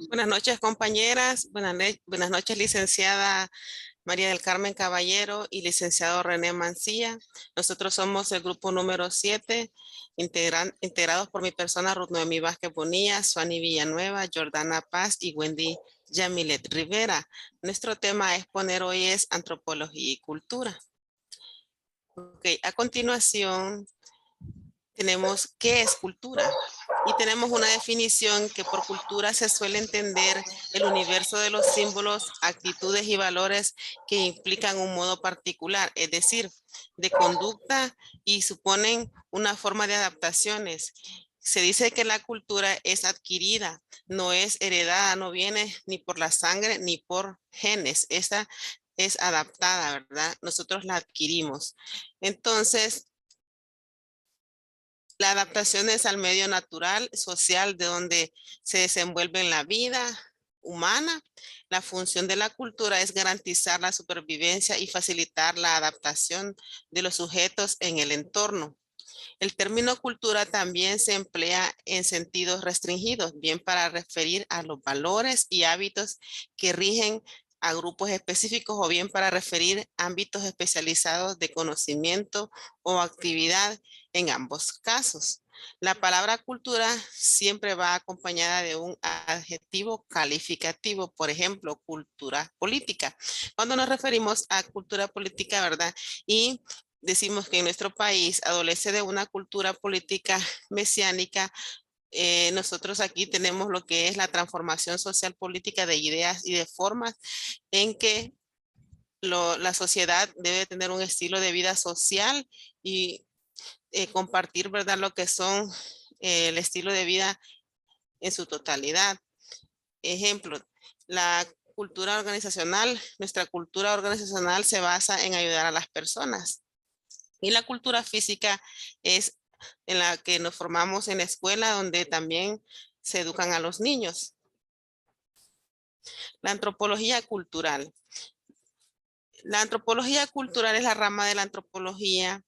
Buenas noches, compañeras. Buenas noches, licenciada María del Carmen Caballero y licenciado René Mancilla. Nosotros somos el grupo número 7, integrados por mi persona, Ruth Noemí Vázquez Bonilla, Suani Villanueva, Jordana Paz y Wendy Yamilet Rivera. Nuestro tema a exponer hoy es antropología y cultura. A continuación tenemos qué es cultura. Y tenemos una definición que por cultura se suele entender el universo de los símbolos, actitudes y valores que implican un modo particular, es decir, de conducta y suponen una forma de adaptaciones. Se dice que la cultura es adquirida, no es heredada, no viene ni por la sangre ni por genes. Esta es adaptada, ¿verdad? Nosotros la adquirimos. Entonces, la adaptación es al medio natural, social, de donde se desenvuelve en la vida humana. La función de la cultura es garantizar la supervivencia y facilitar la adaptación de los sujetos en el entorno. El término cultura también se emplea en sentidos restringidos, bien para referir a los valores y hábitos que rigen a grupos específicos o bien para referir ámbitos especializados de conocimiento o actividad en ambos casos. La palabra cultura siempre va acompañada de un adjetivo calificativo, por ejemplo, cultura política. Cuando nos referimos a cultura política, ¿verdad? Y decimos que en nuestro país adolece de una cultura política mesiánica. Nosotros aquí tenemos lo que es la transformación social política de ideas y de formas en que la sociedad debe tener un estilo de vida social y compartir, ¿verdad?, lo que son el estilo de vida en su totalidad. Ejemplo, la cultura organizacional, nuestra cultura organizacional se basa en ayudar a las personas. Y la cultura física es en la que nos formamos en la escuela, donde también se educan a los niños. La antropología cultural. La antropología cultural es la rama de la antropología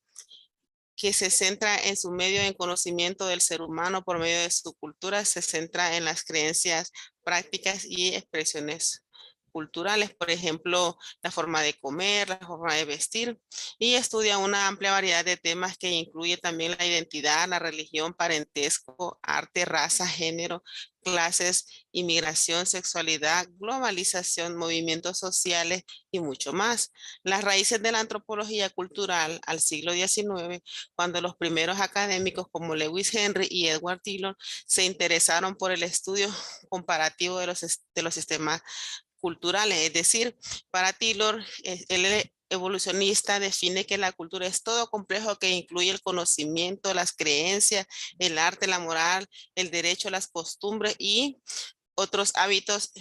que se centra en su medio en conocimiento del ser humano por medio de su cultura, se centra en las creencias, prácticas y expresiones culturales, por ejemplo, la forma de comer, la forma de vestir, y estudia una amplia variedad de temas que incluye también la identidad, la religión, parentesco, arte, raza, género, clases, inmigración, sexualidad, globalización, movimientos sociales y mucho más. Las raíces de la antropología cultural al siglo XIX, cuando los primeros académicos como Lewis Henry y Edward Tylor se interesaron por el estudio comparativo de los sistemas culturales. Es decir, para Tylor, el evolucionista define que la cultura es todo complejo que incluye el conocimiento, las creencias, el arte, la moral, el derecho, las costumbres y otros hábitos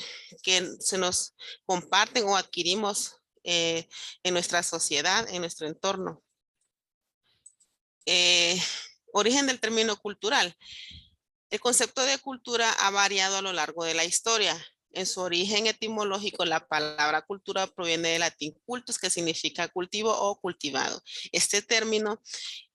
que se nos comparten o adquirimos en nuestra sociedad, en nuestro entorno. Origen del término cultural. El concepto de cultura ha variado a lo largo de la historia. En su origen etimológico, la palabra cultura proviene del latín cultus, que significa cultivo o cultivado. Este término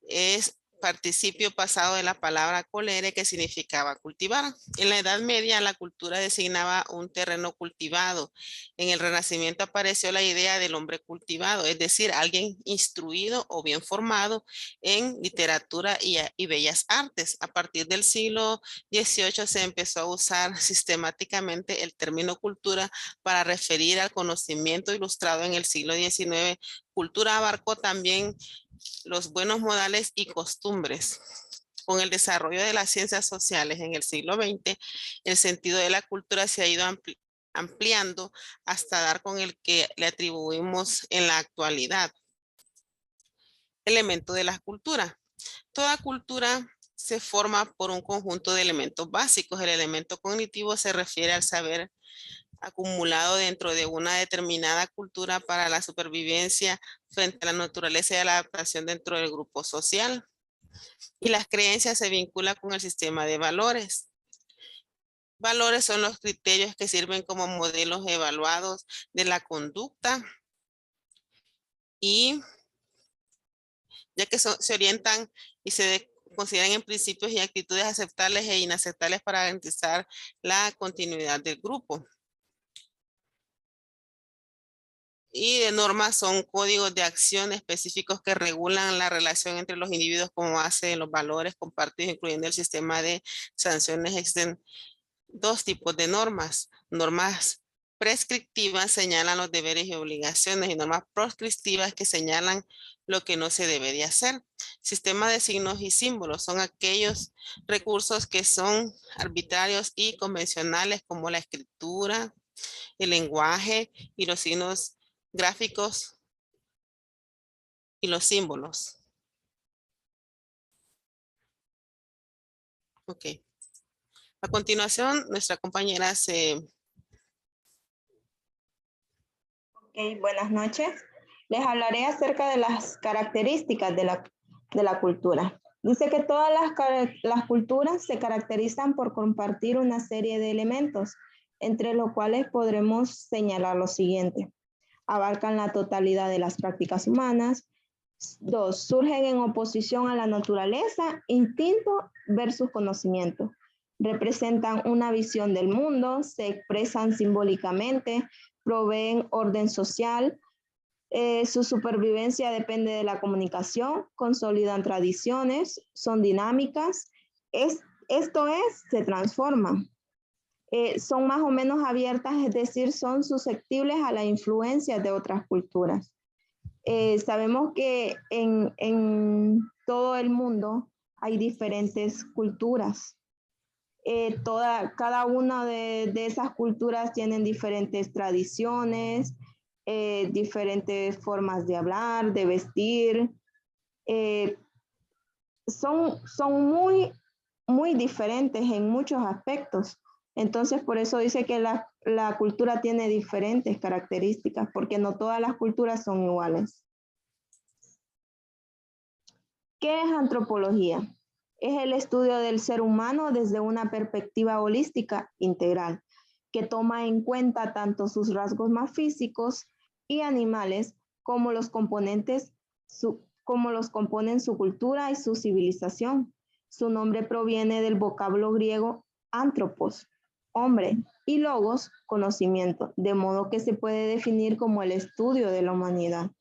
es participio pasado de la palabra colere, que significaba cultivar. En la Edad Media, la cultura designaba un terreno cultivado. En el Renacimiento apareció la idea del hombre cultivado, es decir, alguien instruido o bien formado en literatura y bellas artes. A partir del siglo XVIII se empezó a usar sistemáticamente el término cultura para referir al conocimiento ilustrado en el siglo XIX. Cultura abarcó también los buenos modales y costumbres. Con el desarrollo de las ciencias sociales en el siglo XX, el sentido de la cultura se ha ido ampliando hasta dar con el que le atribuimos en la actualidad. Elemento de la cultura. Toda cultura se forma por un conjunto de elementos básicos. El elemento cognitivo se refiere al saber acumulado dentro de una determinada cultura para la supervivencia frente a la naturaleza y a la adaptación dentro del grupo social. Y las creencias se vinculan con el sistema de valores. Valores son los criterios que sirven como modelos evaluados de la conducta y ya que se orientan y se consideren en principios y actitudes aceptables e inaceptables para garantizar la continuidad del grupo. Y de normas son códigos de acción específicos que regulan la relación entre los individuos como base de los valores compartidos, incluyendo el sistema de sanciones. Existen dos tipos de normas. Normas prescriptivas señalan los deberes y obligaciones y normas proscriptivas que señalan lo que no se debería hacer. Sistema de signos y símbolos son aquellos recursos que son arbitrarios y convencionales como la escritura, el lenguaje y los signos gráficos y los símbolos. Ok. A continuación, nuestra compañera se... Ok, buenas noches. Les hablaré acerca de las características de la cultura. Dice que todas las culturas se caracterizan por compartir una serie de elementos, entre los cuales podremos señalar lo siguiente. Abarcan la totalidad de las prácticas humanas. 2. Surgen en oposición a la naturaleza, instinto versus conocimiento. Representan una visión del mundo, se expresan simbólicamente, proveen orden social, su supervivencia depende de la comunicación, consolidan tradiciones, son dinámicas, se transforman. Son más o menos abiertas, es decir, son susceptibles a la influencia de otras culturas. Sabemos que en todo el mundo hay diferentes culturas. Cada una de esas culturas tienen diferentes tradiciones, diferentes formas de hablar, de vestir. Son muy diferentes en muchos aspectos. Entonces, por eso dice que la cultura tiene diferentes características, porque no todas las culturas son iguales. ¿Qué es antropología? Es el estudio del ser humano desde una perspectiva holística integral, que toma en cuenta tanto sus rasgos más físicos y animales como los componen su cultura y su civilización. Su nombre proviene del vocablo griego antropos, hombre, y logos, conocimiento, de modo que se puede definir como el estudio de la humanidad.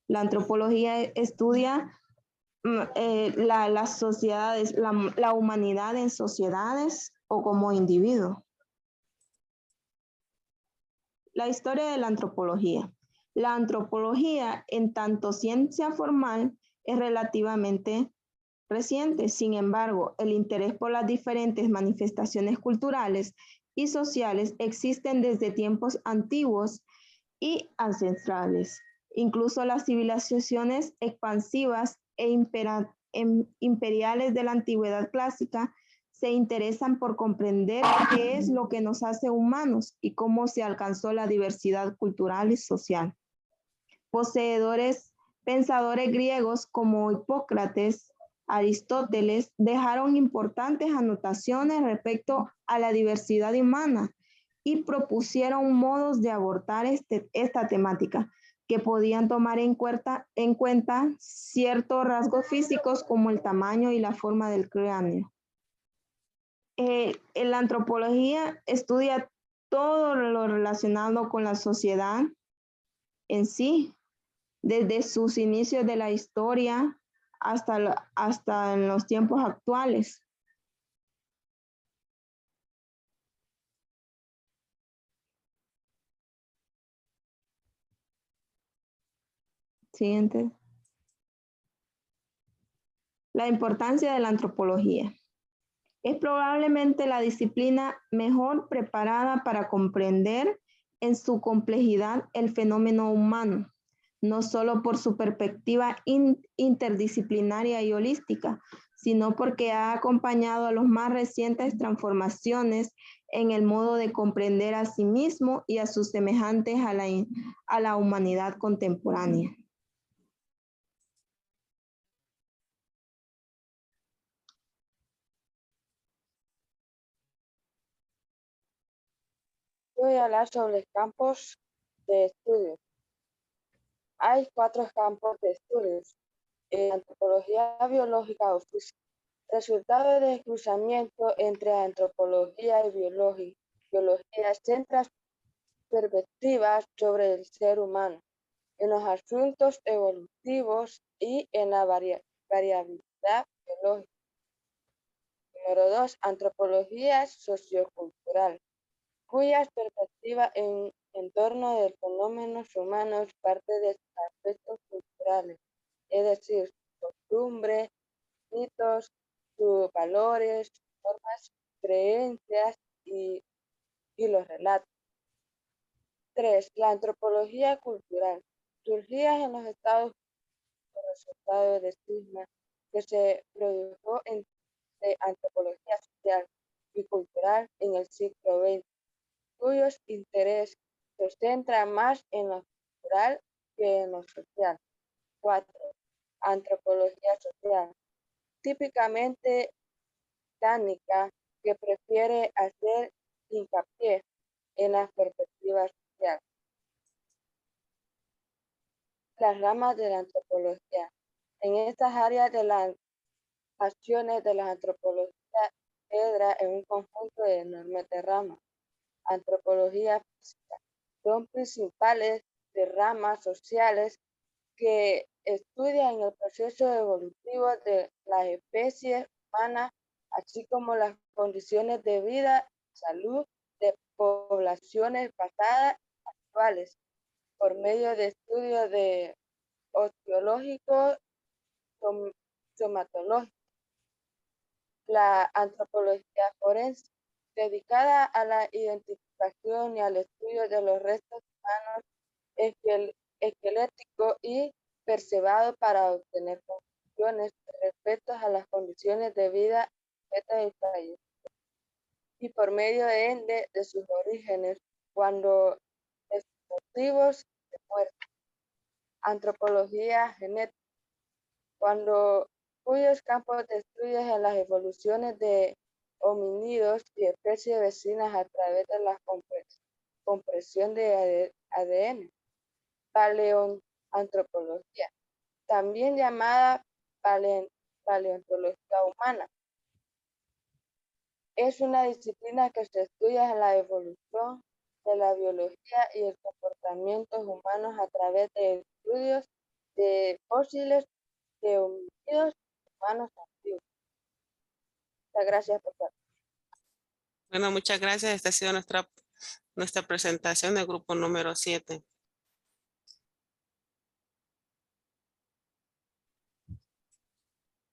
La antropología estudia las sociedades, la humanidad en sociedades o como individuo. La historia de la antropología. La antropología, en tanto ciencia formal, es relativamente reciente. Sin embargo, el interés por las diferentes manifestaciones culturales y sociales existen desde tiempos antiguos y ancestrales. Incluso las civilizaciones expansivas e imperiales de la antigüedad clásica se interesan por comprender qué es lo que nos hace humanos y cómo se alcanzó la diversidad cultural y social. Pensadores griegos como Hipócrates, Aristóteles dejaron importantes anotaciones respecto a la diversidad humana y propusieron modos de abordar esta temática que podían tomar en cuenta ciertos rasgos físicos como el tamaño y la forma del cráneo. La antropología estudia todo lo relacionado con la sociedad en sí, desde sus inicios de la historia hasta en los tiempos actuales. Siguiente. La importancia de la antropología. Es probablemente la disciplina mejor preparada para comprender en su complejidad el fenómeno humano, no solo por su perspectiva interdisciplinaria y holística, sino porque ha acompañado a las más recientes transformaciones en el modo de comprender a sí mismo y a sus semejantes a la humanidad contemporánea. Voy a hablar sobre campos de estudio. Hay 4 campos de estudios. antropología biológica o física. Resultado del cruzamiento entre antropología y biología centra perspectivas sobre el ser humano en los asuntos evolutivos y en la variabilidad biológica. Número 2. Antropología sociocultural, cuyas perspectivas en torno de fenómenos humanos parte de sus aspectos culturales, es decir, costumbres, mitos, sus valores, formas, creencias y los relatos. 3. La antropología cultural, surgida en los Estados Unidos como resultado de cisma que se produjo entre antropología social y cultural en el siglo XX, cuyos intereses se centran más en lo cultural que en lo social. 4. Antropología social, típicamente británica, que prefiere hacer hincapié en las perspectivas sociales. Las ramas de la antropología. En estas áreas de las acciones de la antropología integra en un conjunto de enormes ramas. Antropología física. Son principales de ramas sociales que estudian el proceso evolutivo de las especies humanas, así como las condiciones de vida y salud de poblaciones pasadas y actuales, por medio de estudios de osteológicos, somatológicos. La antropología forense, dedicada a la identificación y al estudio de los restos humanos esqueléticos y preservados para obtener conclusiones respecto a las condiciones de vida y fallecimiento, y por medio de sus orígenes, cuando de sus motivos de muerte. Antropología genética, cuyos campos de estudios en las evoluciones de homínidos y especies vecinas a través de la compresión de ADN. Paleoantropología, también llamada paleontología humana, es una disciplina que se estudia en la evolución de la biología y el comportamiento humanos a través de estudios de fósiles de homínidos humanos antiguos. Muchas gracias por todo. Bueno, muchas gracias. Esta ha sido nuestra presentación del grupo número 7.